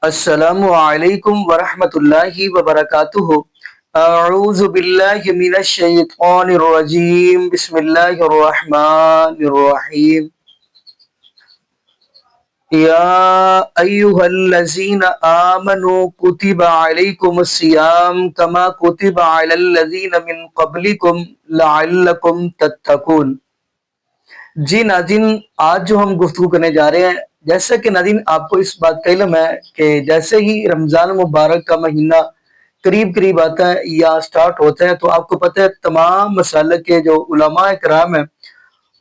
السلام علیکم ورحمۃ اللہ وبرکاتہ۔ اعوذ باللہ من الشیطان الرجیم، بسم اللہ الرحمن الرحیم۔ یا ایہا الذین آمنوا کتب علیکم الصیام کما کتب علی الذین من قبلکم لعلکم تتقون۔ جی ناظرین، آج جو ہم گفتگو کرنے جا رہے ہیں، جیسا کہ ناظرین آپ کو اس بات کا علم ہے کہ جیسے ہی رمضان مبارک کا مہینہ قریب آتا ہے یا سٹارٹ ہوتا ہے تو آپ کو پتہ ہے تمام مسالک کے جو علماء کرام ہیں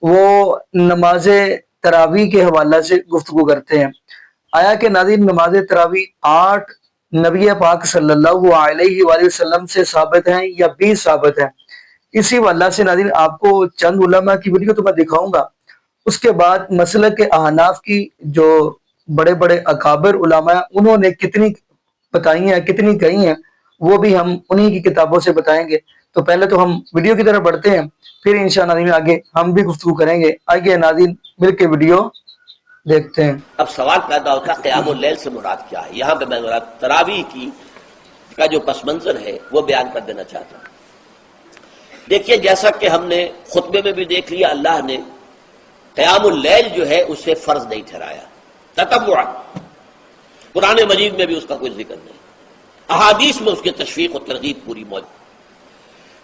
وہ نماز تراویح کے حوالہ سے گفتگو کرتے ہیں۔ آیا کہ ناظرین نماز تراویح 8 نبی پاک صلی اللہ علیہ وآلہ وسلم سے ثابت ہیں یا 20 ثابت ہیں؟ اسی حوالہ سے ناظرین آپ کو چند علماء کی ویڈیو تو میں دکھاؤں گا، اس کے بعد مسلک کے احناف کی جو بڑے بڑے اکابر علماء ہیں انہوں نے کتنی بتائی ہیں، کتنی کہی ہیں، وہ بھی ہم انہی کی کتابوں سے بتائیں گے۔ تو پہلے تو ہم ویڈیو کی طرف بڑھتے ہیں، پھر انشاءاللہ ناظرین آگے ہم بھی گفتگو کریں گے۔ آئیے ناظرین مل کے ویڈیو دیکھتے ہیں۔ اب سوال پیدا ہوتا ہے قیام اللیل سے مراد کیا ہے؟ یہاں پہ میں تراویح کا جو پس منظر ہے وہ بیان کر دینا چاہتا ہوں۔ دیکھیے، جیسا کہ ہم نے خطبے میں بھی دیکھ لیا، اللہ نے قیام اللیل جو ہے اسے فرض نہیں ٹھہرایا، تطوع۔ قرآن مجید میں بھی اس کا کوئی ذکر نہیں، احادیث میں اس کی تشویق و ترغیب پوری موجود۔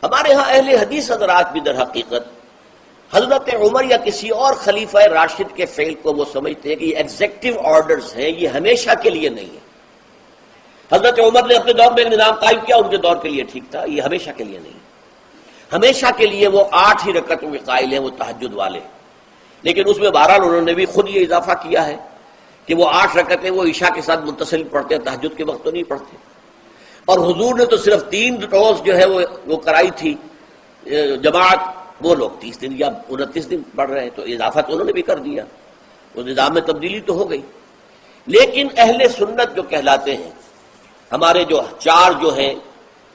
ہمارے ہاں اہل حدیث حضرات بھی در حقیقت حضرت عمر یا کسی اور خلیفہ راشد کے فعل کو وہ سمجھتے ہیں کہ یہ ایگزیکٹو آرڈرز ہیں، یہ ہمیشہ کے لیے نہیں ہے۔ حضرت عمر نے اپنے دور میں ایک نظام قائم کیا، ان کے دور کے لیے ٹھیک تھا، یہ ہمیشہ کے لیے نہیں۔ ہمیشہ کے لیے وہ 8 ہی رکعتوں کے قائل ہیں، وہ تہجد والے، لیکن اس میں بہرحال انہوں نے بھی خود یہ اضافہ کیا ہے کہ وہ 8 رکعتیں وہ عشاء کے ساتھ متصل پڑھتے ہیں، تہجد کے وقت تو نہیں پڑھتے۔ اور حضور نے تو صرف 3 روز جو ہے وہ کرائی تھی جماعت، وہ لوگ 30 دن یا 29 دن پڑھ رہے ہیں، تو اضافہ تو انہوں نے بھی کر دیا، وہ نظام میں تبدیلی تو ہو گئی۔ لیکن اہل سنت جو کہلاتے ہیں، ہمارے جو 4 جو ہیں،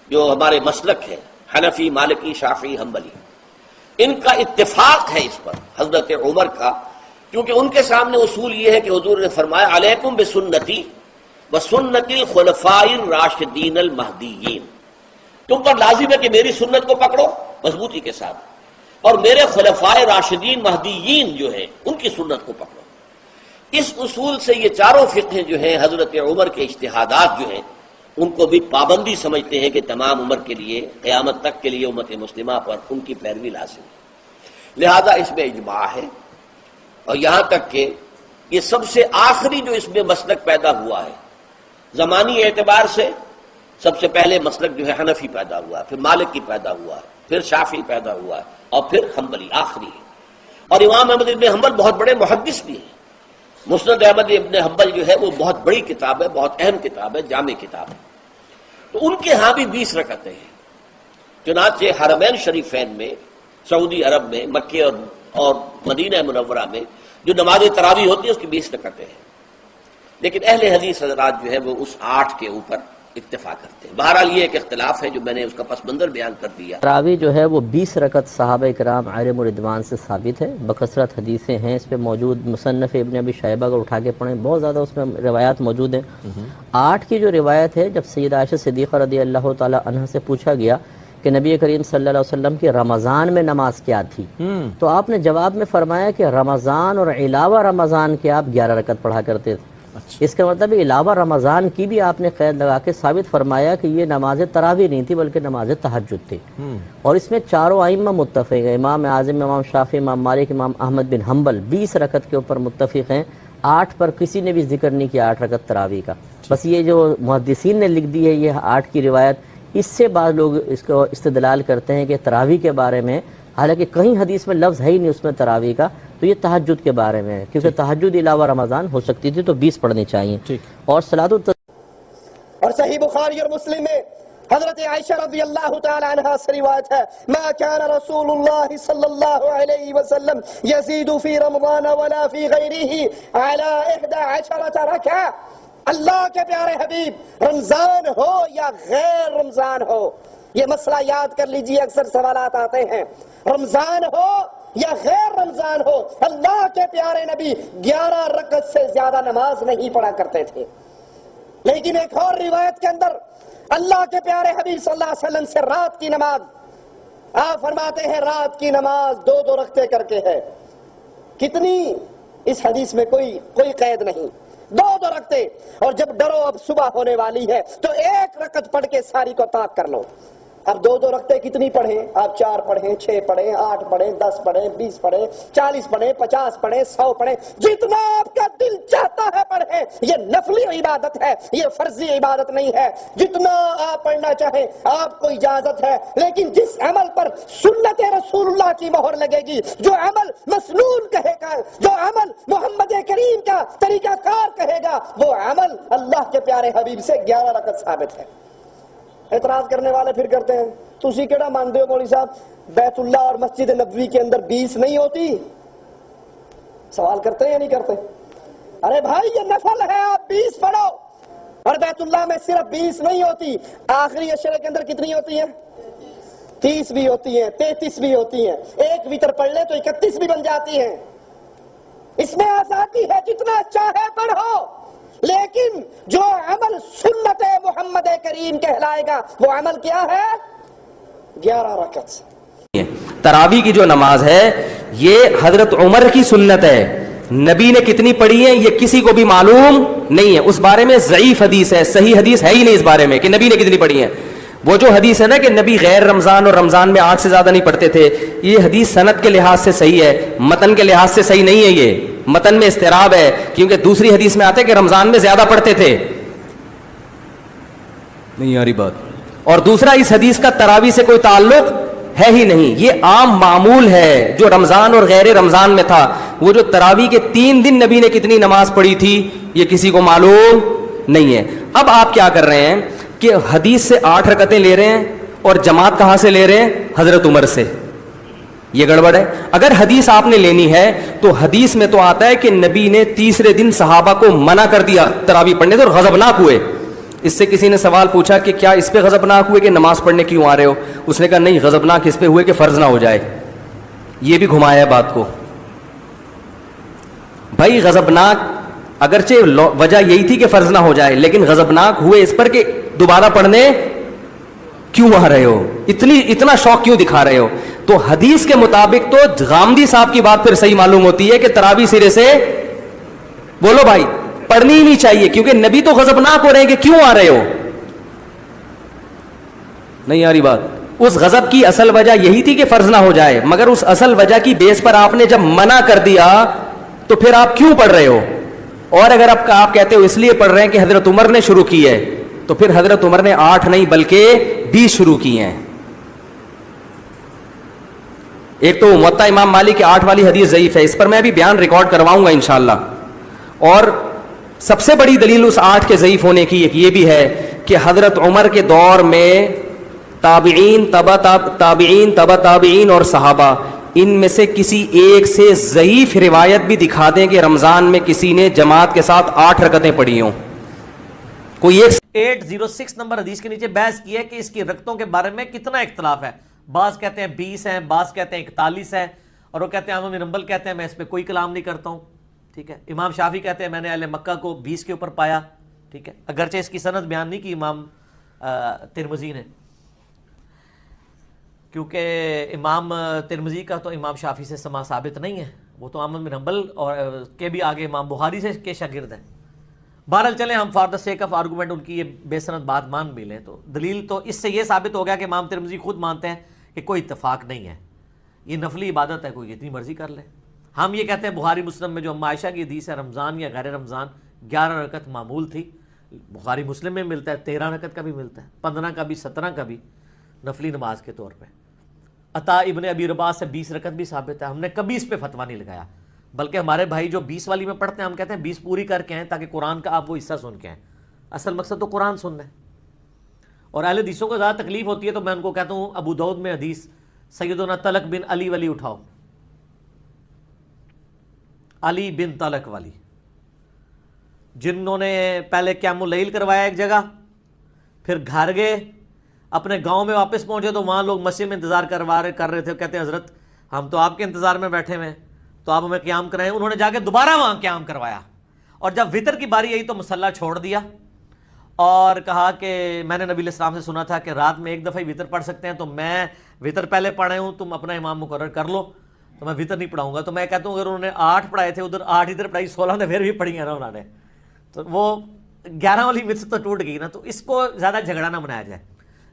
جو ہمارے مسلک ہیں، حنفی، مالکی، شافعی، حنبلی، ان کا اتفاق ہے اس پر حضرت عمر کا، کیونکہ ان کے سامنے اصول یہ ہے کہ حضور نے فرمایا علیکم بسنتی وسنت الخلفاء الراشدین المہدیین، تم پر لازم ہے کہ میری سنت کو پکڑو مضبوطی کے ساتھ، اور میرے خلفاء راشدین مہدیین جو ہیں ان کی سنت کو پکڑو۔ اس اصول سے یہ چاروں فقہ جو ہیں حضرت عمر کے اجتہادات جو ہیں ان کو بھی پابندی سمجھتے ہیں کہ تمام عمر کے لیے قیامت تک کے لیے امت مسلمہ پر ان کی پیروی لازم ہے، لہذا اس میں اجماع ہے۔ اور یہاں تک کہ یہ سب سے آخری جو اس میں مسلک پیدا ہوا ہے زمانی اعتبار سے، سب سے پہلے مسلک جو ہے حنفی پیدا ہوا ہے، پھر مالکی پیدا ہوا ہے، پھر شافعی پیدا ہوا ہے، اور پھر حنبلی آخری ہے۔ اور امام احمد ابن حنبل بہت بڑے محدث بھی ہیں۔ مسند احمد ابن حنبل جو ہے وہ بہت بڑی کتاب ہے، بہت اہم کتاب ہے، جامع کتاب ہے۔ تو ان کے ہاں بھی 20 رکعتیں ہیں، چنانچہ حرمین شریفین میں، سعودی عرب میں، مکے اور مدینہ منورہ میں جو نماز تراویح ہوتی ہے اس کی 20 رکعتیں ہیں، لیکن اہل حدیث حضرات جو ہے وہ اس 8 کے اوپر اکتفا کرتے ہیں۔ بہرحال یہ ایک اختلاف ہے جو میں نے اس کا پس منظر بیان کر دیا۔ تراویح جو ہے وہ 20 رکعت صحابہ کرام علیہم رضوان سے ثابت ہے، بکثرت حدیثیں ہیں اس پہ موجود، مصنف ابن ابی شیبہ کو اٹھا کے پڑھیں بہت زیادہ اس میں روایات موجود ہیں۔ 8 کی جو روایت ہے، جب سیدہ عائشہ صدیقہ رضی اللہ تعالی عنہ سے پوچھا گیا کہ نبی کریم صلی اللہ علیہ وسلم کی رمضان میں نماز کیا تھی، تو آپ نے جواب میں فرمایا کہ رمضان اور علاوہ رمضان کے آپ 11 رکعت پڑھا کرتے تھے۔ اس کا مطلب علاوہ رمضان کی بھی آپ نے قید لگا کے ثابت فرمایا کہ یہ نماز تراویح نہیں تھی بلکہ نماز تہجد تھی۔ اور اس میں چاروں ائمہ متفق ہیں، امام اعظم، امام شافعی، امام مالک، امام احمد بن حنبل 20 رکعت کے اوپر متفق ہیں۔ 8 پر کسی نے بھی ذکر نہیں کیا 8 رکعت تراویح کا، بس یہ جو محدثین نے لکھ دی ہے یہ 8 کی روایت، اس سے بعض لوگ اس کو استدلال کرتے ہیں کہ تراویح کے بارے میں، حالانکہ کہیں حدیث میں لفظ ہے ہی نہیں اس میں تراویح کا، تو یہ تہجد کے بارے میں ہے، کیونکہ تہجد علاوہ رمضان ہو سکتی تھی تو 20 پڑھنی چاہیے۔ اور صلاۃ اور صحیح بخاری اور مسلم میں حضرت عائشہ رضی اللہ تعالی عنہا سے روایت ہے، ما كان رسول اللہ صلی اللہ علیہ وسلم یزید فی رمضان ولا فی غیرہ علی 11 رکعہ۔ اللہ کے پیارے حبیب، رمضان ہو یا غیر رمضان ہو، یہ مسئلہ یاد کر لیجئے، اکثر سوالات آتے ہیں، رمضان ہو یا غیر رمضان ہو، اللہ کے پیارے نبی 11 رکعت سے زیادہ نماز نہیں پڑھا کرتے تھے۔ لیکن ایک اور روایت کے اندر اللہ کے پیارے حبیب صلی اللہ علیہ وسلم سے رات کی نماز، آپ فرماتے ہیں رات کی نماز 2 رکعتیں کر کے ہے. کتنی؟ اس حدیث میں کوئی قید نہیں، 2 رکعتیں. اور جب ڈرو اب صبح ہونے والی ہے تو 1 رکعت پڑھ کے ساری کو طاق کر لو. اب 2 رکعتیں کتنی پڑھیں؟ آپ 4 پڑھیں، 6 پڑھیں، 8 پڑھیں، 10 پڑھیں، 20 پڑھیں، 40 پڑھیں، 50 پڑھیں، 100 پڑھیں، جتنا آپ کا دل چاہتا ہے پڑھیں. یہ نفلی عبادت ہے، یہ فرضی عبادت نہیں ہے. جتنا آپ پڑھنا چاہیں آپ کو اجازت ہے. لیکن جس عمل پر سنت رسول اللہ کی مہر لگے گی، جو عمل مسنون کہے گا، جو عمل محمد کریم کا طریقہ کار کہے گا، وہ عمل اللہ کے پیارے حبیب سے 11 رکعت ثابت ہے. اعتراض کرنے والے پھر کرتے ہیں تسی کیڑا مانتے ہو مولوی صاحب بیت اللہ اور مسجد نبوی کے اندر 20 نہیں ہوتی؟ سوال کرتے ہیں یا نہیں کرتے؟ ارے بھائی یہ نفل ہے، آپ 20 پڑھو. اور بیت اللہ میں صرف 20 نہیں ہوتی، آخری عشرے کے اندر کتنی ہوتی ہیں؟ 30 بھی ہوتی ہیں، 33 بھی ہوتی ہیں. ایک وتر پڑھ لے تو 31 بھی بن جاتی ہیں. اس میں آزادی ہے، جتنا چاہے پڑھو. لیکن جو عمل سنت محمد کریم کہلائے گا وہ عمل کیا ہے؟ 11 رکعت. تراویح کی جو نماز ہے یہ حضرت عمر کی سنت ہے. نبی نے کتنی پڑھی ہے یہ کسی کو بھی معلوم نہیں ہے. اس بارے میں ضعیف حدیث ہے، صحیح حدیث ہے ہی نہیں اس بارے میں کہ نبی نے کتنی پڑھی ہے. وہ جو حدیث ہے نا کہ نبی غیر رمضان اور رمضان میں 8 سے زیادہ نہیں پڑھتے تھے، یہ حدیث سند کے لحاظ سے صحیح ہے، متن کے لحاظ سے صحیح نہیں ہے. یہ متن میں اضطراب ہے کیونکہ دوسری حدیث میں آتے کہ رمضان میں زیادہ پڑھتے تھے. نہیں آ رہی بات. اور دوسرا اس حدیث کا تراویح سے کوئی تعلق ہے ہی نہیں. یہ عام معمول ہے جو رمضان اور غیر رمضان میں تھا. وہ جو تراویح کے 3 دن نبی نے کتنی نماز پڑھی تھی یہ کسی کو معلوم نہیں ہے. اب آپ کیا کر رہے ہیں کہ حدیث سے 8 رکعتیں لے رہے ہیں اور جماعت کہاں سے لے رہے ہیں؟ حضرت عمر سے. یہ گڑبڑ ہے. اگر حدیث آپ نے لینی ہے تو حدیث میں تو آتا ہے کہ نبی نے تیسرے دن صحابہ کو منع کر دیا تراویح پڑھنے سے اور غضبناک ہوئے. اس سے کسی نے سوال پوچھا کہ کیا اس پہ غضبناک ہوئے کہ نماز پڑھنے کیوں آ رہے ہو؟ اس نے کہا نہیں، غضبناک اس پہ ہوئے کہ فرض نہ ہو جائے. یہ بھی گھمایا بات کو. بھائی غضبناک اگرچہ وجہ یہی تھی کہ فرض نہ ہو جائے، لیکن غضبناک ہوئے اس پر کہ دوبارہ پڑھنے کیوں آ رہے ہو، اتنا شوق کیوں دکھا رہے ہو. تو حدیث کے مطابق تو غامدی صاحب کی بات پھر صحیح معلوم ہوتی ہے کہ تراویح سرے سے بولو بھائی پڑھنی ہی نہیں چاہیے، کیونکہ نبی تو غضبناک ہو رہے ہیں کہ کیوں آ رہے ہو. نہیں آ رہی بات. اس غضب کی اصل وجہ یہی تھی کہ فرض نہ ہو جائے، مگر اس اصل وجہ کی بیس پر آپ نے جب منع کر دیا تو پھر آپ کیوں پڑھ رہے ہو؟ اور اگر آپ کہتے ہو اس لیے پڑھ رہے ہیں کہ حضرت عمر نے شروع کی ہے، تو پھر حضرت عمر نے 8 نہیں بلکہ 20 شروع کی ہیں. ایک تو موطا امام مالک کی 8 والی حدیث ضعیف ہے، اس پر میں ابھی بیان ریکارڈ کرواؤں گا انشاءاللہ. اور سب سے بڑی دلیل اس 8 کے ضعیف ہونے کی ایک یہ بھی ہے کہ حضرت عمر کے دور میں تابعین تبع تابعین اور صحابہ ان میں سے کسی ایک سے ضعیف روایت بھی دکھا دیں کہ رمضان میں کسی نے جماعت کے ساتھ 8 رکعتیں پڑھی ہوں. کوئی ایک 806 نمبر حدیث کے نیچے بحث کی ہے کہ اس کی رکعتوں کے بارے میں کتنا اختلاف ہے. بعض کہتے ہیں 20 ہیں، بعض کہتے ہیں 41 ہیں، اور وہ کہتے ہیں احمد بن حنبل کہتے ہیں میں اس پہ کوئی کلام نہیں کرتا ہوں. ٹھیک ہے. امام شافعی کہتے ہیں میں نے اہل مکہ کو 20 کے اوپر پایا. ٹھیک ہے. اگرچہ اس کی سند بیان نہیں کی امام ترمذی نے، کیونکہ امام ترمذی کا تو امام شافعی سے سما ثابت نہیں ہے، وہ تو احمد بن حنبل اور کے بھی آگے امام بخاری سے کے شاگرد ہیں. بہرحال چلیں ہم for the sake of argument ان کی یہ بے سند بات مان بھی لیں تو دلیل تو اس سے یہ ثابت ہو گیا کہ امام ترمذی خود مانتے ہیں کہ کوئی اتفاق نہیں ہے، یہ نفلی عبادت ہے، کوئی جتنی مرضی کر لے. ہم یہ کہتے ہیں بخاری مسلم میں جو ام عائشہ کی حدیث ہے رمضان یا غیر رمضان 11 رکعت معمول تھی. بخاری مسلم میں ملتا ہے 13 رکعت کا بھی ملتا ہے، 15 کا بھی، 17 کا بھی نفلی نماز کے طور پہ. عطا ابن ابی رباح سے 20 رکعت بھی ثابت ہے. ہم نے کبھی اس پہ فتویٰ نہیں لگایا، بلکہ ہمارے بھائی جو 20 والی میں پڑھتے ہیں ہم کہتے ہیں 20 پوری کر کے ہیں تاکہ قرآن کا آپ وہ حصہ سن کے ہیں. اصل مقصد تو قرآن سننا ہے. اور اہل حدیثوں کو زیادہ تکلیف ہوتی ہے تو میں ان کو کہتا ہوں ابو داؤد میں حدیث سیدنا طلق بن علی والی اٹھاؤ، علی بن طلق والی، جنہوں نے پہلے قیام اللیل کروایا ایک جگہ، پھر گھر گئے، اپنے گاؤں میں واپس پہنچے تو وہاں لوگ مسجد میں انتظار کر رہے تھے. کہتے ہیں حضرت ہم تو آپ کے انتظار میں بیٹھے ہوئے ہیں تو آپ ہمیں قیام کرائیں. انہوں نے جا کے دوبارہ وہاں قیام کروایا، اور جب وطر کی باری آئی تو مصلی چھوڑ دیا اور کہا کہ میں نے نبی علیہ السلام سے سنا تھا کہ رات میں ایک دفعہ ہی وطر پڑھ سکتے ہیں، تو میں وطر پہلے پڑھے ہوں، تم اپنا امام مقرر کر لو، تو میں وطر نہیں پڑھاؤں گا۔ تو میں کہتا ہوں اگر انہوں نے 8 پڑھائے تھے ادھر 8 ادھر پڑھائی 16 نے پھر بھی پڑھی ہیں نا انہوں نے، تو وہ 11 والی مت تو ٹوٹ گئی نا۔ تو اس کو زیادہ جھگڑا نہ بنایا جائے،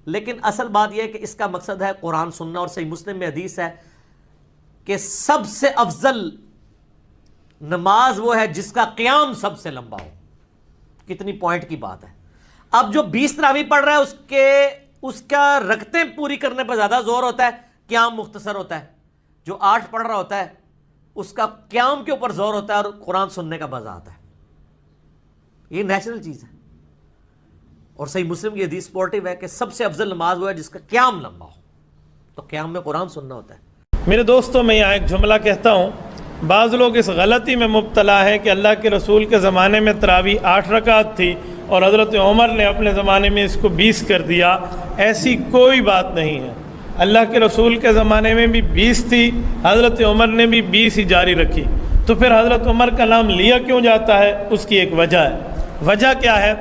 لیکن اصل بات یہ ہے کہ اس کا مقصد ہے قرآن سننا، اور صحیح مسلم میں حدیث ہے کہ سب سے افضل نماز وہ ہے جس کا قیام سب سے لمبا ہو۔ کتنی پوائنٹ کی بات ہے۔ اب جو 20 تراویح پڑھ رہا ہے اس کا رکعتیں پوری کرنے پر زیادہ زور ہوتا ہے، قیام مختصر ہوتا ہے۔ جو 8 پڑھ رہا ہوتا ہے اس کا قیام کے اوپر زور ہوتا ہے اور قرآن سننے کا مزہ آتا ہے۔ یہ نیچرل چیز ہے، اور صحیح مسلم کی حدیث سپورٹیو ہے کہ سب سے افضل نماز وہ ہے جس کا قیام لمبا ہو، تو قیام میں قرآن سننا ہوتا ہے۔ میرے دوستوں، میں یہاں ایک جملہ کہتا ہوں، بعض لوگ اس غلطی میں مبتلا ہیں کہ اللہ کے رسول کے زمانے میں تراویح 8 رکعت تھی اور حضرت عمر نے اپنے زمانے میں اس کو 20 کر دیا۔ ایسی کوئی بات نہیں ہے۔ اللہ کے رسول کے زمانے میں بھی 20 تھی، حضرت عمر نے بھی 20 ہی جاری رکھی، تو پھر حضرت عمر کا نام لیا کیوں جاتا ہے؟ اس کی ایک وجہ ہے۔ وجہ کیا ہے؟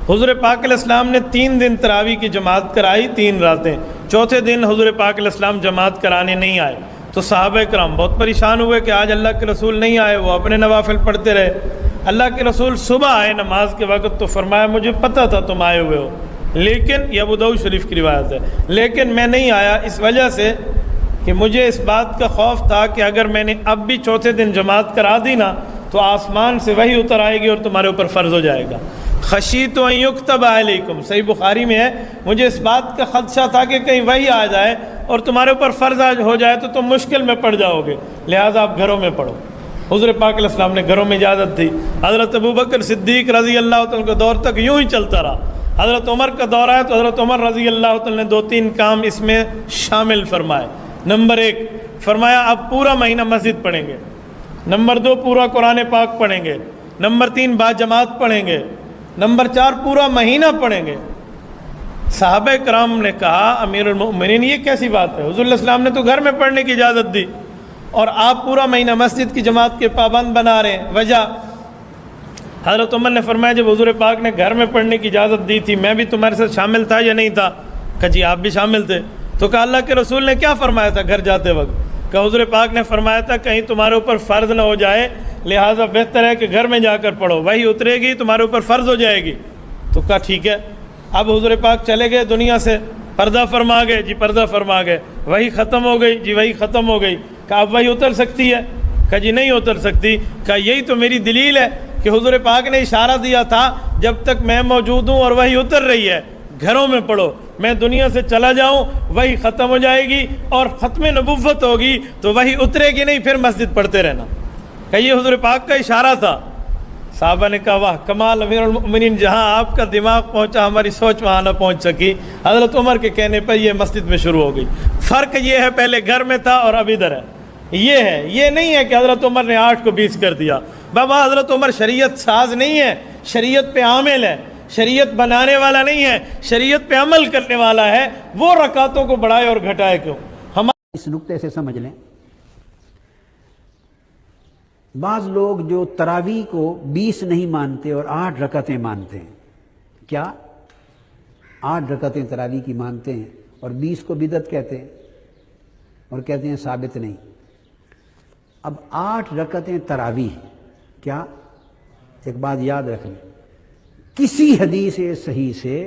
حضور پاک علیہ السلام نے 3 دن تراویح کی جماعت کرائی، 3 راتیں۔ چوتھے دن حضور پاک علیہ السلام جماعت کرانے نہیں آئے، تو صحابہ کرام بہت پریشان ہوئے کہ آج اللہ کے رسول نہیں آئے، وہ اپنے نوافل پڑھتے رہے۔ اللہ کے رسول صبح آئے نماز کے وقت، تو فرمایا مجھے پتہ تھا تم آئے ہوئے ہو، لیکن یہ ابو داؤد شریف کی روایت ہے، لیکن میں نہیں آیا اس وجہ سے کہ مجھے اس بات کا خوف تھا کہ اگر میں نے اب بھی چوتھے دن جماعت کرا دی نا تو آسمان سے وحی اتر آئے گی اور تمہارے اوپر فرض ہو جائے گا۔ خشیت ان یکتب علیکم، صحیح بخاری میں ہے، مجھے اس بات کا خدشہ تھا کہ کہیں وحی آ جائے اور تمہارے اوپر فرض ہو جائے تو تم مشکل میں پڑ جاؤ گے، لہٰذا آپ گھروں میں پڑھو۔ حضور پاک علیہ السلام نے گھروں میں اجازت دی۔ حضرت ابوبکر صدیق رضی اللہ تعالیٰ کے دور تک یوں ہی چلتا رہا۔ حضرت عمر کا دور آیا تو حضرت عمر رضی اللہ تعالیٰ نے 2-3 کام اس میں شامل فرمائے۔ نمبر 1 فرمایا اب پورا مہینہ مسجد پڑھیں گے۔ نمبر 2 پورا قرآن پاک پڑھیں گے۔ نمبر 3 با جماعت پڑھیں گے۔ نمبر 4 پورا مہینہ پڑھیں گے۔ صحابہ کرام نے کہا امیر المؤمنین یہ کیسی بات ہے؟ حضور علیہ السلام نے تو گھر میں پڑھنے کی اجازت دی اور آپ پورا مہینہ مسجد کی جماعت کے پابند بنا رہے ہیں، وجہ؟ حضرت عمر نے فرمایا جب حضور پاک نے گھر میں پڑھنے کی اجازت دی تھی میں بھی تمہارے ساتھ شامل تھا یا نہیں تھا؟ کہا جی آپ بھی شامل تھے۔ تو کہا اللہ کے رسول نے کیا فرمایا تھا گھر جاتے وقت؟ کہ حضور پاک نے فرمایا تھا کہیں تمہارے اوپر فرض نہ ہو جائے، لہٰذا بہتر ہے کہ گھر میں جا کر پڑھو، وہی اترے گی تمہارے اوپر فرض ہو جائے گی۔ تو کہا ٹھیک ہے۔ اب حضور پاک چلے گئے دنیا سے، پردہ فرما گئے، جی پردہ فرما گئے، وہی ختم ہو گئی، جی وہی ختم ہو گئی۔ کہا اب وہی اتر سکتی ہے؟ کہا جی نہیں اتر سکتی۔ کہا یہی تو میری دلیل ہے کہ حضور پاک نے اشارہ دیا تھا جب تک میں موجود ہوں اور وہی اتر رہی ہے گھروں میں پڑھو، میں دنیا سے چلا جاؤں وہی ختم ہو جائے گی اور ختم نبوت ہوگی تو وہی اترے گی نہیں، پھر مسجد پڑھتے رہنا۔ کہ یہ حضور پاک کا اشارہ تھا۔ صحابہ نے کہا واہ کمال امیر المؤمنین، جہاں آپ کا دماغ پہنچا ہماری سوچ وہاں نہ پہنچ سکی۔ حضرت عمر کے کہنے پر یہ مسجد میں شروع ہو گئی۔ فرق یہ ہے پہلے گھر میں تھا اور اب ادھر ہے، یہ ہے، یہ نہیں ہے کہ حضرت عمر نے 8 کو 20 کر دیا۔ بابا حضرت عمر شریعت ساز نہیں ہے، شریعت پہ عامل ہے، شریعت بنانے والا نہیں ہے، شریعت پہ عمل کرنے والا ہے۔ وہ رکعتوں کو بڑھائے اور گھٹائے کیوں؟ ہم اس نقطے سے سمجھ لیں، بعض لوگ جو تراویح کو 20 نہیں مانتے اور 8 رکعتیں مانتے ہیں، کیا 8 رکعتیں تراویح کی مانتے ہیں اور 20 کو بدعت کہتے ہیں اور کہتے ہیں ثابت نہیں۔ اب 8 رکعتیں تراویح، کیا ایک بات یاد رکھ لیں، کسی حدیث صحیح سے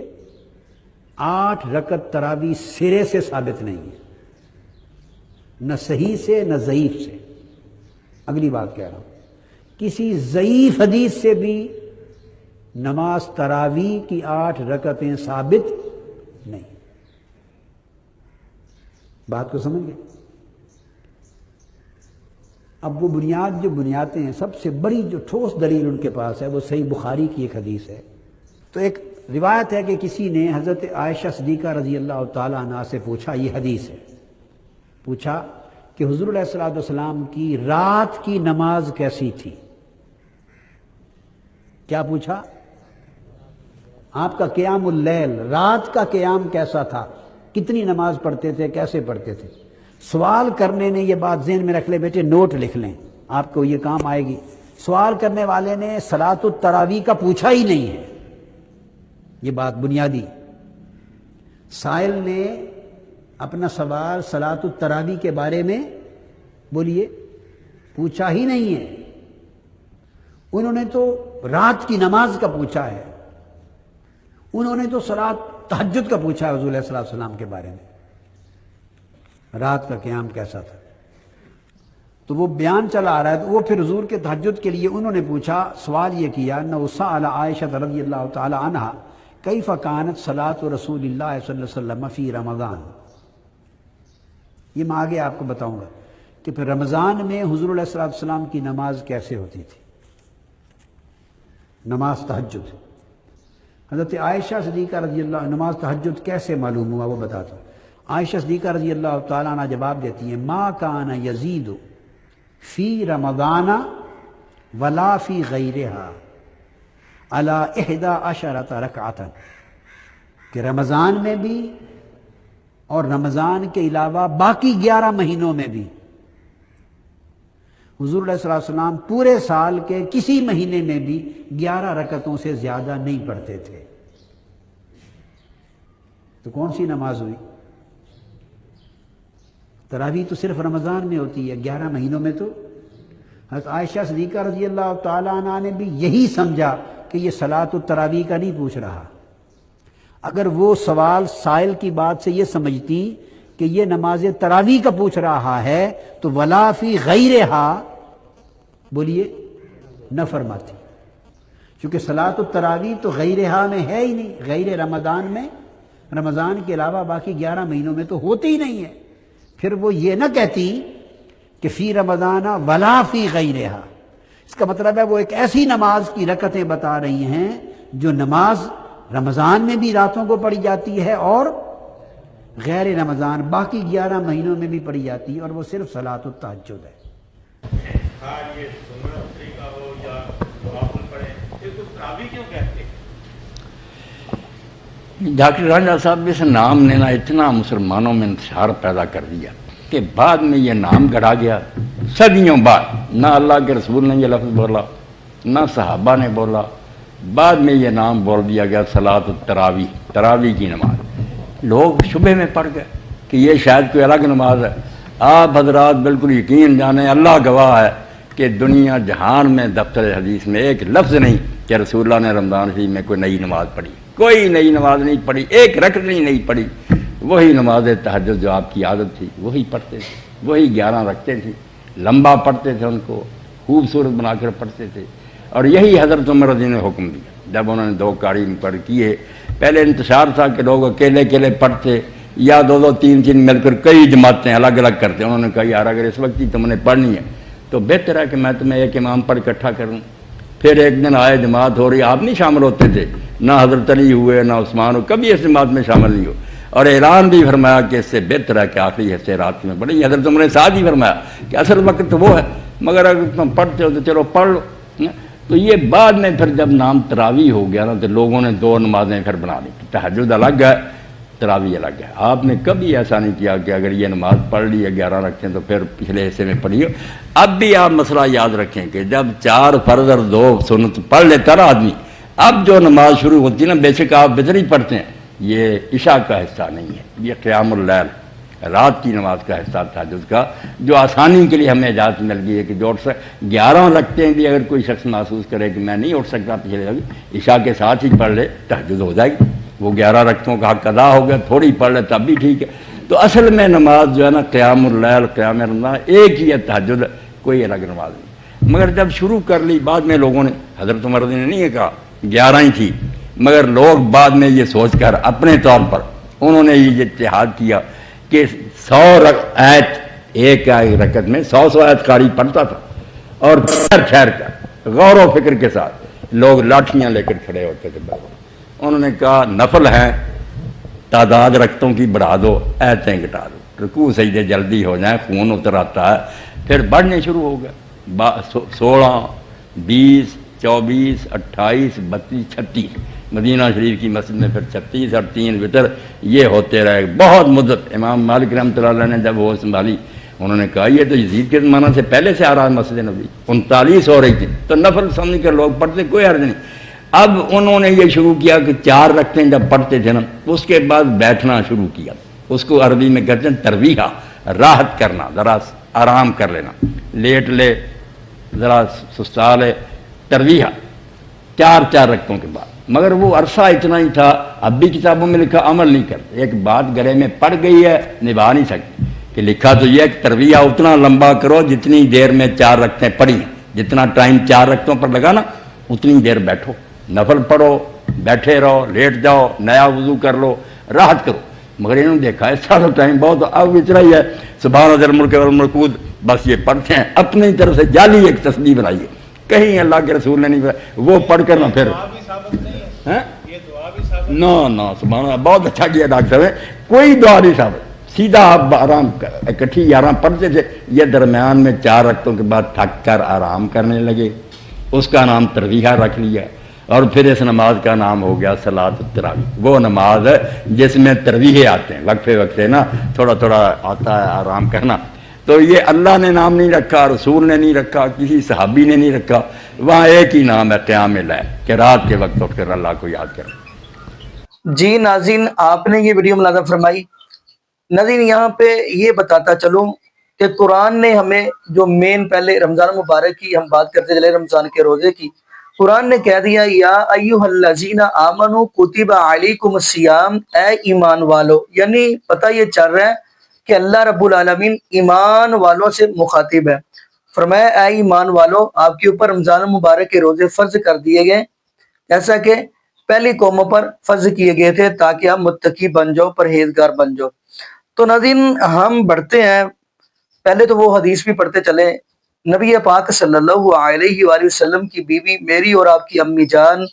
8 رکعت تراویح سرے سے ثابت نہیں ہے، نہ صحیح سے نہ ضعیف سے۔ اگلی بات کہہ رہا ہوں، کسی ضعیف حدیث سے بھی نماز تراویح کی 8 رکعتیں ثابت نہیں۔ بات کو سمجھ گئے؟ اب وہ بنیاد جو بنیادیں ہیں، سب سے بڑی جو ٹھوس دلیل ان کے پاس ہے وہ صحیح بخاری کی ایک حدیث ہے۔ تو ایک روایت ہے کہ کسی نے حضرت عائشہ صدیقہ رضی اللہ تعالیٰ عنہا سے پوچھا، یہ حدیث ہے، پوچھا کہ حضور علیہ الصلوۃ والسلام کی رات کی نماز کیسی تھی؟ کیا پوچھا؟ آپ کا قیام اللیل، رات کا قیام کیسا تھا، کتنی نماز پڑھتے تھے، کیسے پڑھتے تھے؟ سوال کرنے نے یہ بات ذہن میں رکھ لے بیٹے، نوٹ لکھ لیں، آپ کو یہ کام آئے گی۔ سوال کرنے والے نے صلاۃ التراویح کا پوچھا ہی نہیں ہے، یہ بات بنیادی. سائل نے اپنا سوال صلاۃ التراویح کے بارے میں بولیے پوچھا ہی نہیں ہے. انہوں نے تو رات کی نماز کا پوچھا ہے, انہوں نے تو صلاۃ تہجد کا پوچھا ہے حضور علیہ الصلوۃ والسلام کے بارے میں, رات کا قیام کیسا تھا. تو وہ بیان چلا آ رہا ہے, تو وہ پھر حضور کے تہجد کے لیے انہوں نے پوچھا, سوال یہ کیا انہ سأل عائشہ رضی اللہ تعالی عنہا کیف کانت صلاۃ رسول اللہ صلی اللہ علیہ وسلم فی رمضان. یہ میں آگے آپ کو بتاؤں گا کہ پھر رمضان میں حضور علیہ الصلوۃ والسلام کی نماز کیسے ہوتی تھی, نماز تہجد. حضرت عائشہ صدیقہ رضی اللہ عنہ, نماز تہجد کیسے معلوم ہوا وہ بتاتا ہوں. عائشہ صدیقہ رضی اللہ تعالیٰ عنہ جواب دیتی ہیں, ما کان یزید فی رمضان ولا فی غیرہا علی 11 رکعۃ, کہ رمضان میں بھی اور رمضان کے علاوہ باقی 11 مہینوں میں بھی حضور علیہ الصلوۃ والسلام پورے سال کے کسی مہینے میں بھی 11 رکعتوں سے زیادہ نہیں پڑھتے تھے. تو کون سی نماز ہوئی؟ تراویح تو صرف رمضان میں ہوتی ہے, 11 مہینوں میں تو. حضرت عائشہ صدیقہ رضی اللہ تعالیٰ عنہ نے بھی یہی سمجھا کہ یہ صلاۃ التراویح کا نہیں پوچھ رہا. اگر وہ سوال سائل کی بات سے یہ سمجھتی کہ یہ نماز تراویح کا پوچھ رہا ہے تو ولا فی غیرہا بولیے نہ فرماتی, کیونکہ صلاۃ التراویح تو غیرہا میں ہے ہی نہیں, غیر رمضان میں, رمضان کے علاوہ باقی 11 مہینوں میں تو ہوتی ہی نہیں ہے. پھر وہ یہ نہ کہتی کہ فی رمضان ولا فی غیرہا, اس کا مطلب ہے وہ ایک ایسی نماز کی رکعتیں بتا رہی ہیں جو نماز رمضان میں بھی راتوں کو پڑھی جاتی ہے اور غیر رمضان باقی 11 مہینوں میں بھی پڑھی جاتی ہے, اور وہ صرف صلاۃ التہجد ہے. ڈاکٹر رانجھا صاحب اس نام نے نا اتنا مسلمانوں میں انتشار پیدا کر دیا کہ بعد میں یہ نام گڑھا گیا. صدیوں بعد نہ اللہ کے رسول نے یہ لفظ بولا نہ صحابہ نے بولا, بعد میں یہ نام بول دیا گیا صلاۃ التراویح, تراویح کی نماز. لوگ شبہ میں پڑ گئے کہ یہ شاید کوئی الگ نماز ہے. آپ حضرات بالکل یقین جانیں, اللہ گواہ ہے کہ دنیا جہان میں دفتر حدیث میں ایک لفظ نہیں کہ رسول اللہ نے رمضان شریف میں کوئی نئی نماز پڑھی. کوئی نئی نماز نہیں پڑھی, ایک رکعت نہیں پڑھی. وہی نماز تہجد جو آپ کی عادت تھی وہی پڑھتے تھے, وہی 11 رکھتے تھے, لمبا پڑھتے تھے, ان کو خوبصورت بنا کر پڑھتے تھے. اور یہی حضرت عمر رضی نے حکم دیا جب انہوں نے 2 قاری مقرر کیے. پہلے انتشار تھا کہ لوگ اکیلے اکیلے پڑھتے یا 2 3 مل کر کئی جماعتیں الگ الگ کرتے. انہوں نے کہا یار اگر اس وقت ہی تم نے پڑھنی ہے تو بہتر ہے کہ میں تمہیں ایک امام پر اکٹھا کروں. پھر ایک دن آئے جماعت ہو رہی, آپ نہیں شامل ہوتے تھے, نہ حضرت علی ہوئے نہ عثمان ہو, کبھی اس جماعت میں شامل نہیں ہو. اور اعلان بھی فرمایا کہ اس سے بہتر ہے کہ آخری حصے رات میں پڑھیں. حضرت عمر نے ساتھ ہی فرمایا کہ اصل وقت تو وہ ہے, مگر اگر تم پڑھتے ہو تو چلو پڑھ لو. تو یہ بعد میں پھر جب نام تراویح ہو گیا نا تو لوگوں نے 2 نمازیں پھر بنا لی, تہجد الگ ہے, تراویح الگ ہے. آپ نے کبھی ایسا نہیں کیا کہ اگر یہ نماز پڑھ لی ہے 11 رکھیں تو پھر پچھلے حصے میں پڑھی ہو. اب بھی آپ مسئلہ یاد رکھیں کہ جب 4 فرض اور 2 سنت پڑھ لیتا نا آدمی, اب جو نماز شروع ہوتی ہے نا, بے شک آپ بطری پڑھتے ہیں, یہ عشاء کا حصہ نہیں ہے, یہ قیام اللیل رات کی نماز کا حصہ تہجد کا, جو آسانی کے لیے ہمیں اجازت مل گئی ہے کہ جو 11 رکھتے ہیں بھی اگر کوئی شخص محسوس کرے کہ میں نہیں اٹھ سکتا پچھلے عشاء کے ساتھ ہی پڑھ لے, تہجد ہو جائے گی. وہ 11 رکعتوں کا حق ادا ہو گیا, تھوڑی پڑھ لے تب بھی ٹھیک ہے. تو اصل میں نماز جو ہے نا قیام اللیل قیام رمضان ایک ہی ہے, تہجد کوئی الگ نماز نہیں. مگر جب شروع کر لی بعد میں لوگوں نے, حضرت عمر نے نہیں یہ کہا 11 ہی تھی, مگر لوگ بعد میں یہ سوچ کر اپنے طور پر انہوں نے یہ اتحاد کیا کہ 100 آیت ایک رکعت میں 100 آیت قاری پڑھتا تھا, اور ٹھہر کر غور و فکر کے ساتھ لوگ لاٹھیاں لے کر کھڑے ہوتے تھے. انہوں نے کہا نفل ہیں, تعداد رکعتوں کی بڑھا دو, آیتیں گھٹا دو, رکوع سجدے جلدی ہو جائیں, خون اتر آتا ہے. پھر بڑھنے شروع ہو گئے, 16 20 24 28 32 36, مدینہ شریف کی مسجد میں پھر 36 اور 3 وتر, یہ ہوتے رہے بہت مدت. امام مالک رحمۃ اللہ علیہ نے جب وہ سنبھالی انہوں نے کہا یہ تو یزید کے زمانہ سے پہلے سے آ رہا ہے مسجد نبوی, 39 ہو رہی تھی, تو نفل سمجھ کر لوگ پڑھتے, کوئی حرج نہیں. اب انہوں نے یہ شروع کیا کہ 4 رکعتیں جب پڑھتے تھے نا اس کے بعد بیٹھنا شروع کیا. اس کو عربی میں کہتے ہیں ترویحہ، راحت کرنا، ذرا آرام کر لینا، لیٹ لے، ذرا سستا لے، ترویحہ 4 رکعتوں کے بعد. مگر وہ عرصہ اتنا ہی تھا، اب بھی کتابوں میں لکھا عمل نہیں کرتے. ایک بات گلے میں پڑ گئی ہے، نبھا نہیں سکتی. کہ لکھا تو یہ کہ ترویحہ اتنا لمبا کرو جتنی دیر میں 4 رکعتیں پڑھی ہیں، جتنا ٹائم 4 رکعتوں پر لگا نا اتنی دیر بیٹھو، نفل پڑھو، بیٹھے رہو، لیٹ جاؤ، نیا وضو کر لو، راحت کرو. مگر انہوں نے دیکھا ہے سارا ٹائم بہت، اب اتنا ہی ہے سبحان ذی الملک والملکوت، بس یہ پڑھتے ہیں. اپنی طرف سے جعلی ایک تسبیح بنائیے، کہیں اللہ کے رسول نے نہیں بنائی. وہ پڑھ کر نہ پھر نہ سبحان اللہ، بہت اچھا کیا ڈاکٹر صاحب، کوئی دعا نہیں ثابت، سیدھا آپ آرام اکٹھی 11 پڑھتے تھے. یہ درمیان میں 4 رکعتوں کے بعد تھک کر آرام کرنے لگے، اس کا نام ترویحہ رکھ لیا. اور پھر اس نماز کا نام ہو گیا صلاۃ التراویح. وہ نماز ہے جس میں ترویحیں آتے ہیں، وقفے وقفے نا تھوڑا تھوڑا آتا ہے آرام کرنا. تو یہ اللہ نے نام نہیں رکھا، رسول نے نہیں رکھا، کسی صحابی نے نہیں رکھا. وہاں ایک ہی نام ہے قیام اللیل، کہ رات کے وقت اٹھ کر اللہ کو یاد کرو. جی ناظرین، آپ نے یہ ویڈیو ملاحظہ فرمائی. ناظرین یہاں پہ یہ بتاتا چلوں کہ قرآن نے ہمیں جو مین پہلے رمضان مبارک کی ہم بات کرتے چلے، رمضان کے روزے کی، قرآن نے کہہ دیا یا ایھا الذین آمنوا کتب علیکم الصیام، اے ایمان والو. یعنی پتہ یہ چل رہا ہے کہ اللہ رب العالمین ایمان والوں سے مخاطب ہے. فرمایا اے ایمان والو، آپ کے اوپر رمضان مبارک کے روزے فرض کر دیے گئے، ایسا کہ پہلی قوموں پر فرض کیے گئے تھے تاکہ آپ متقی بن جاؤ، پرہیزگار بن جاؤ. تو ناظرین ہم بڑھتے ہیں، پہلے تو وہ حدیث بھی پڑھتے چلیں. نبی پاک صلی اللہ علیہ وآلہ وسلم کی بیوی میری اور آپ کی امی جان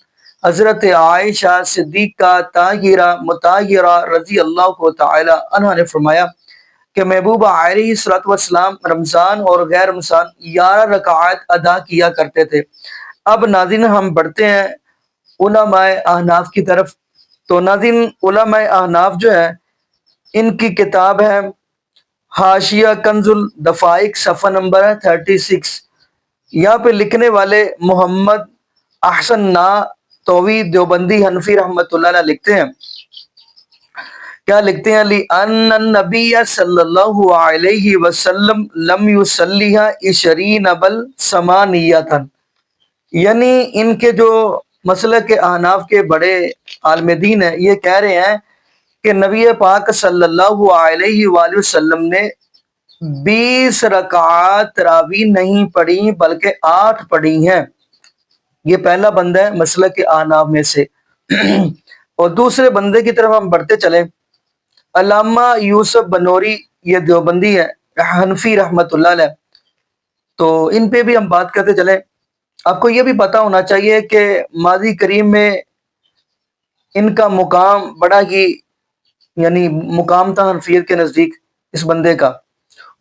حضرت عائشہ صدیقہ طاہرہ مطہرہ رضی اللہ تعالی عنہا نے فرمایا کہ محبوب علیہ الصلوۃ والسلام رمضان اور غیر رمضان 11 رکعات ادا کیا کرتے تھے. اب ناظرین ہم بڑھتے ہیں علماء احناف کی طرف. تو ناظرین علماء احناف جو ہے ان کی کتاب ہے حاشیہ کنز الدفائق، صفحہ نمبر ہے 36. یہاں پہ لکھنے والے محمد احسن ناتوی دیوبندی حنفی رحمۃ اللہ علیہ لکھتے ہیں، کیا لکھتے ہیں؟ لِأَنَّ النَّبِيَّ صلی اللہ علیہ وسلم لم یصلیھا 20 بل 8. یعنی ان کے جو مسلک کے احناف کے بڑے عالم دین ہیں یہ کہہ رہے ہیں کہ نبی پاک صلی اللہ علیہ وآلہ وسلم نے 20 رکعات تراویح نہیں پڑھی بلکہ 8 پڑھی ہیں. یہ پہلا بندہ ہے مسلک کے احناف میں سے. اور دوسرے بندے کی طرف ہم بڑھتے چلیں، علامہ یوسف بنوری، یہ دیوبندی ہے حنفی رحمت اللہ علیہ. تو ان پہ بھی ہم بات کرتے چلیں. آپ کو یہ بھی پتہ ہونا چاہیے کہ ماضی کریم میں ان کا مقام بڑا ہی یعنی مقام تھا حنفیت کے نزدیک اس بندے کا.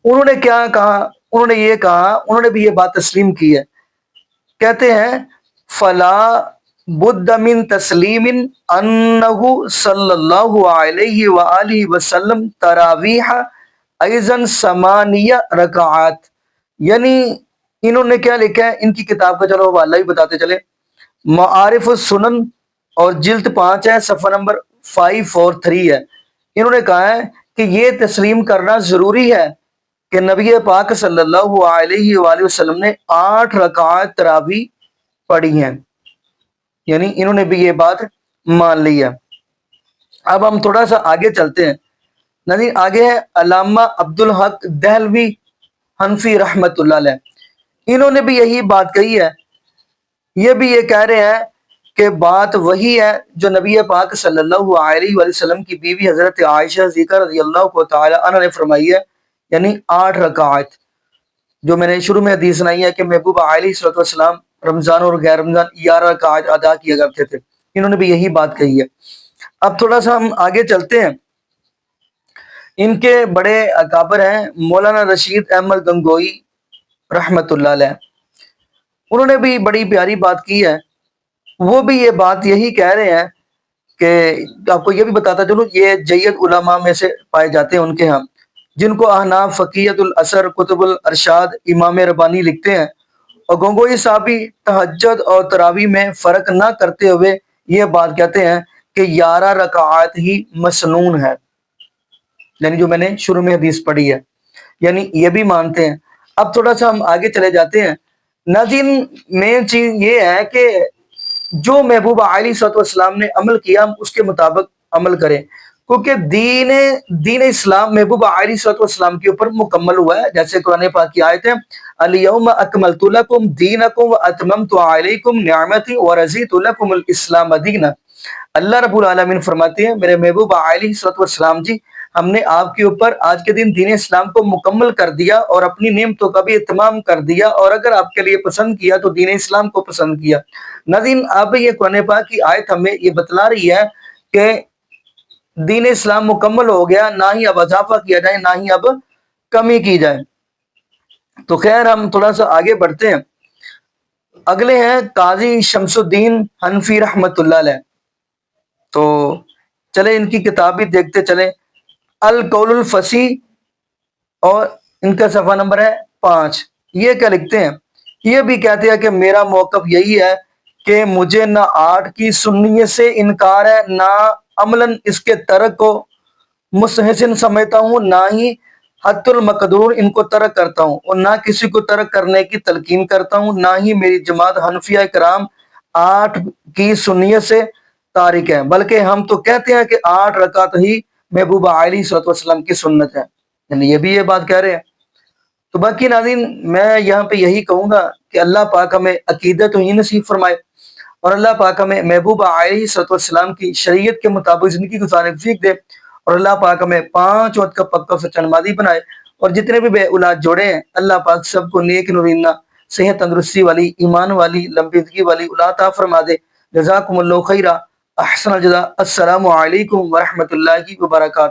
انہوں نے کیا کہا؟ انہوں نے یہ کہا، انہوں نے بھی یہ بات تسلیم کی ہے. کہتے ہیں فلا بد من تسلیم انہ صلی اللہ علیہ وآلہ وسلم تراویح ایضا 8 رکعات. یعنی انہوں نے کیا لکھا ہے، ان کی کتاب کا چلو حوالہ ہی بتاتے چلے، معارف السنن اور جلد 5 ہے، صفحہ نمبر 543 ہے. انہوں نے کہا ہے کہ یہ تسلیم کرنا ضروری ہے کہ نبی پاک صلی اللہ علیہ وآلہ وسلم نے 8 رکعات تراویح پڑھی ہیں. یعنی انہوں نے بھی یہ بات مان لی ہے. اب ہم تھوڑا سا آگے چلتے ہیں. ناظرین آگے ہے علامہ عبدالحق دہلوی حنفی رحمت اللہ علیہ. انہوں نے بھی یہی بات کہی ہے. یہ بھی یہ کہہ رہے ہیں کہ بات وہی ہے جو نبی پاک صلی اللہ علیہ وآلہ وسلم کی بیوی حضرت عائشہ صدیقہ رضی اللہ تعالی عنہ نے فرمائی ہے، یعنی 8 رکعات. جو میں نے شروع میں حدیث سنائی ہے کہ محبوب علیہ الصلوۃ والسلام رمضان اور غیر رمضان 11 رکعات ادا کیا کرتے تھے. انہوں نے بھی یہی بات کہی ہے. اب تھوڑا سا ہم آگے چلتے ہیں. ان کے بڑے اکابر ہیں مولانا رشید احمد گنگوئی رحمت اللہ علیہ. انہوں نے بھی بڑی پیاری بات کی ہے. وہ بھی یہ بات یہی کہہ رہے ہیں کہ آپ کو یہ بھی بتاتا چلوں یہ جید علماء میں سے پائے جاتے ہیں ان کے ہاں، جن کو احناف فقیہۃ الاثر کتب الارشاد امام ربانی لکھتے ہیں. اور گنگوئی صاحبی تہجد اور تراویح میں فرق نہ کرتے ہوئے یہ بات کہتے ہیں کہ 11 رکعات ہی مسنون ہے، یعنی جو میں نے شروع میں حدیث پڑھی ہے، یعنی یہ بھی مانتے ہیں۔ اب تھوڑا سا ہم آگے چلے جاتے ہیں۔ ناظرین، مین چیز یہ ہے کہ جو محبوب علیہ صلی اللہ علیہ وسلم نے عمل کیا ہم اس کے مطابق عمل کریں، کیونکہ دین اسلام محبوب علیہ صلی اللہ علیہ وسلم کے اوپر مکمل ہوا ہے، جیسے قرآن پاک کی آیت ہے الیوم اکملت لکم دینکم واتممت علیکم نعمتی ورضیت لکم الاسلام دینا۔ اللہ رب العالمین فرماتے ہیں میرے محبوب علیہ صلی اللہ علیہ وسلم جی، ہم نے آپ کے اوپر آج کے دن دین اسلام کو مکمل کر دیا اور اپنی نعمتوں کا بھی اتمام کر دیا، اور اگر آپ کے لیے پسند کیا تو دین اسلام کو پسند کیا۔ ناظرین، اب یہ قرآن پاک کی آیت ہمیں یہ بتلا رہی ہے کہ دین اسلام مکمل ہو گیا، نہ ہی اب اضافہ کیا جائے نہ ہی اب کمی کی جائے۔ تو خیر ہم تھوڑا سا آگے بڑھتے ہیں۔ اگلے ہیں قاضی شمس الدین حنفی رحمت اللہ علیہ، تو چلے ان کی کتاب بھی دیکھتے چلیں، القول الفصیح، اور ان کا صفحہ نمبر ہے 5۔ یہ کیا لکھتے ہیں؟ یہ بھی کہتے ہیں کہ میرا موقف یہی ہے کہ مجھے نہ 8 کی سنیت سے انکار ہے، نہ عملاً اس کے ترک کو مستحسن سمجھتا ہوں، نہ ہی حت المقدور ان کو ترک کرتا ہوں، اور نہ کسی کو ترک کرنے کی تلقین کرتا ہوں، نہ ہی میری جماعت حنفیہ کرام 8 کی سنیت سے تارک ہے، بلکہ ہم تو کہتے ہیں کہ 8 رکعت ہی محبوب علیہ صلی اللہ علیہ وسلم کی سنت ہے، یعنی یہ بھی یہ بات کہہ رہے ہیں۔ تو باقی ناظرین، میں یہاں پہ یہی کہوں گا کہ اللہ پاک ہمیں عقیدت ہی نصیب فرمائے، اور اللہ پاک ہمیں محبوب علیہ صلی اللہ علیہ وسلم کی شریعت کے مطابق زندگی گزارنے کی توفیق دے، اور اللہ پاک ہمیں 5 وقت کا پکا سچا نمازی بنائے، اور جتنے بھی بے اولاد جوڑے ہیں اللہ پاک سب کو نیک نورینہ صحت تندرستی والی، ایمان والی، لمبی زندگی والی اولاد عطا فرما دے۔ جزاکم اللہ خیرہ، احسن الجزاء۔ السلام علیکم ورحمۃ اللہ وبرکاتہ۔